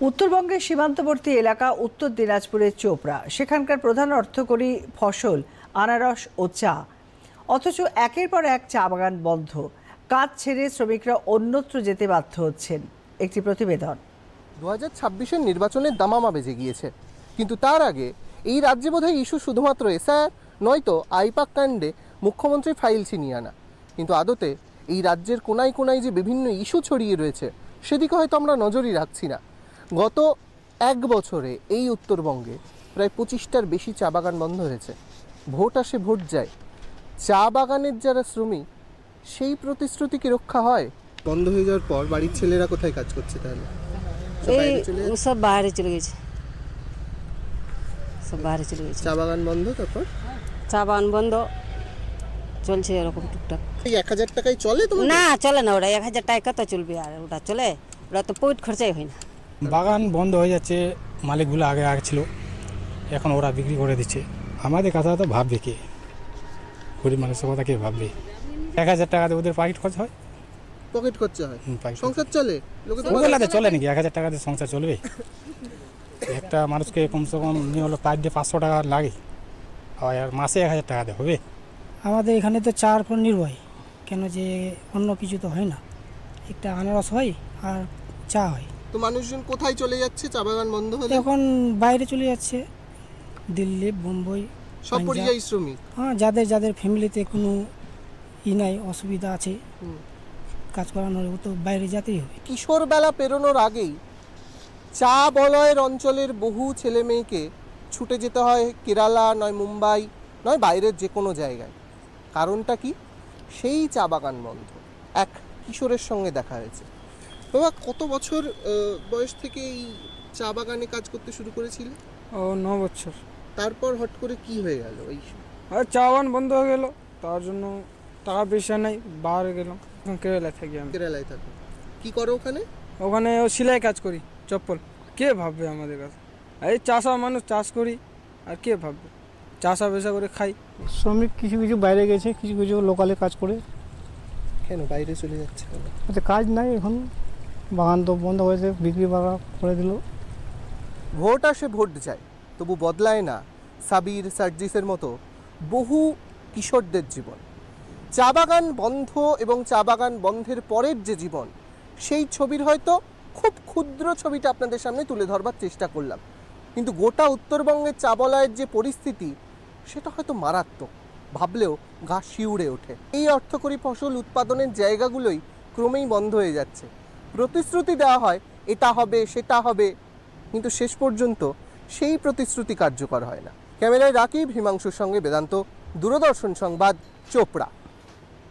উত্তরবঙ্গের সীমান্তবর্তী এলাকা উত্তর দিনাজপুরের চোপড়া, সেখানকার প্রধান অর্থকরী ফসল আনারস ও চা। অথচ একের পর এক চা বাগান বন্ধ, কাজ ছেড়ে শ্রমিকরা অন্যত্র যেতে বাধ্য হচ্ছেন। একটি প্রতিবেদন। 2026-এর নির্বাচনের দামামা বেজে গিয়েছে, কিন্তু তার আগে এই রাজ্যে বোধহয় ইস্যু শুধুমাত্র এসআইআর নয়তো আইপাক কাণ্ডে মুখ্যমন্ত্রী ফাইল ছিনিয়ে আনা। কিন্তু আদতে এই রাজ্যের কোনায় কোনায় যে বিভিন্ন ইস্যু ছড়িয়ে রয়েছে সেদিকে হয়তো আমরা নজরই রাখছি না। গত এক বছরে এই উত্তরবঙ্গে প্রায় 25টার বেশি চা বাগান বন্ধ হয়েছে। ভোট আসে ভোট যায়, চা বাগানের যারা শ্রমিক সেই প্রতিশ্রুতি কি রক্ষা হয়? বন্ধ হয়ে যাওয়ার পর বাড়ির ছেলেরা কোথায় কাজ করছে তাহলে? সব বাইরে চলে গেছে, সব বাইরে চলে গেছে। চা বাগান বন্ধ, তারপর চা বাগান বন্ধ চলছে এরকম টুকটাক। এই 1000 টাকায় চলে তোমার? না চলে না, ওটা 1000 টাকা কত চলবে? আর ওটা চলে? ওটা তো পয়েন্ট খরচাই হয় না। বাগান বন্ধ হয়ে যাচ্ছে, মালিকগুলো আগে ছিল, এখন ওরা বিক্রি করে দিচ্ছে। আমাদের কথা তো ভাববে কে? গরিব মানুষের কথা কে ভাববে? 1000 টাকাতে ওদের পকেট খরচ হয়, পকেট খরচা হয়, সংসার চলে। ওগুলাতে চলে নাকি? 1000 টাকাতে সংসার চলবে? একটা মানুষকে কমসে কম নিয়ে হলো পার ডে 500 টাকা লাগে, আর মাসে 1000 টাকাতে হবে? আমাদের এখানে তো চার উপর নির্ভর, কেন যে অন্য কিছু তো হয় না। একটা আনারস হয় আর চা হয়। তো মানুষজন কোথায় চলে যাচ্ছে চা বাগান বন্ধ হলে? এখন বাইরে চলে যাচ্ছে, দিল্লি, মুম্বই, সব পরিযায়ী শ্রমিক। হ্যাঁ, যাদের যাদের ফ্যামিলিতে কোনো নাই, অসুবিধা আছে, কাজ করানোর, ও তো বাইরে যেতেই হবে। কিশোর বেলা পেরোনোর আগেই চা বলয়ের অঞ্চলের বহু ছেলে মেয়েকে ছুটে যেতে হয় কেরালা, নয় মুম্বাই, নয় বাইরের যে কোনো জায়গায়। কারণটা কি? সেই চা বাগান বন্ধ। এক কিশোরের সঙ্গে দেখা হয়েছে। বাবা, কত বছর বয়স থেকে এই চা বাগানে কাজ করতে শুরু করেছিল? 9 বছর। তারপর হট করে কি হয়ে গেল? এই আর চা বাগান বন্ধ হয়ে গেল, তার জন্য টাকা পয়সা নাই, বাইরে গেলাম। কেরালায় থাকি আমি। কেরালায় থাকো? কি করো ওখানে? ওখানে সেলাই কাজ করি, চপ্পল। কে ভাববে আমাদের কাছে? এই চাষা মানুষ, চাষ করি, আর কে ভাববে? চাষা বেসা করে খাই। শ্রমিক কিছু কিছু বাইরে গেছে, কিছু কিছু লোকালে কাজ করে। কেন বাইরে চলে যাচ্ছে? আচ্ছা, কাজ নাই এখন, বাগান তো বন্ধ হয়েছে, বিক্রি বাগান করে দিল। ভোট আসে ভোট যায়, তবু বদলায় না সাবির, সার্জিসের মতো বহু কিশোরদের জীবন। চা বাগান বন্ধ এবং চা বাগান বন্ধের পরের যে জীবন, সেই ছবির হয়তো খুব ক্ষুদ্র ছবিটা আপনাদের সামনে তুলে ধরবার চেষ্টা করলাম। কিন্তু গোটা উত্তরবঙ্গের চা বলয়ের যে পরিস্থিতি, সেটা হয়তো মারাত্মক, ভাবলেও গা শিউড়ে ওঠে। এই অর্থকরী ফসল উৎপাদনের জায়গাগুলোই ক্রমেই বন্ধ হয়ে যাচ্ছে। প্রতিশ্রুতি দেওয়া হয় এটা হবে সেটা হবে, কিন্তু শেষ পর্যন্ত সেই প্রতিশ্রুতি কার্যকর হয় না। ক্যামেরায় রাকিব, হিমাংশুর সঙ্গে বেদান্ত, দূরদর্শন সংবাদ, চোপড়া।